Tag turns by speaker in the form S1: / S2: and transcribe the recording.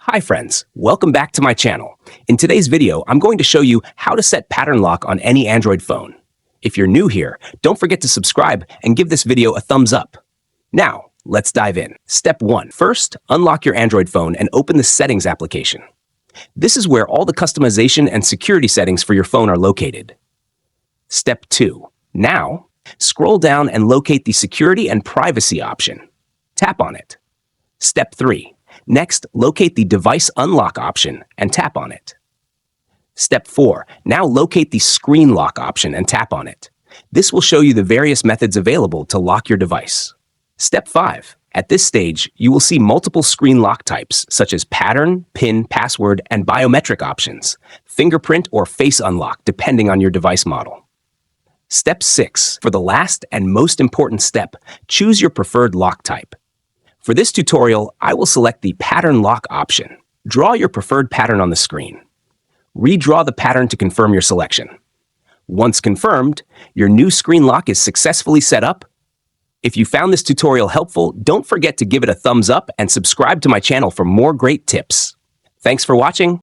S1: Hi friends, welcome back to my channel. In today's video, I'm going to show you how to set pattern lock on any Android phone. If you're new here, don't forget to subscribe and give this video a thumbs up. Now, let's dive in. Step 1. First, unlock your Android phone and open the Settings application. This is where all the customization and security settings for your phone are located. Step 2. Now, scroll down and locate the Security and Privacy option. Tap on it. Step 3. Next, locate the Device Unlock option and tap on it. Step 4. Now locate the Screen Lock option and tap on it. This will show you the various methods available to lock your device. Step 5. At this stage, you will see multiple screen lock types, such as pattern, PIN, password, and biometric options, fingerprint or face unlock, depending on your device model. Step 6. For the last and most important step, choose your preferred lock type. For this tutorial, I will select the Pattern Lock option. Draw your preferred pattern on the screen. Redraw the pattern to confirm your selection. Once confirmed, your new screen lock is successfully set up. If you found this tutorial helpful, don't forget to give it a thumbs up and subscribe to my channel for more great tips. Thanks for watching.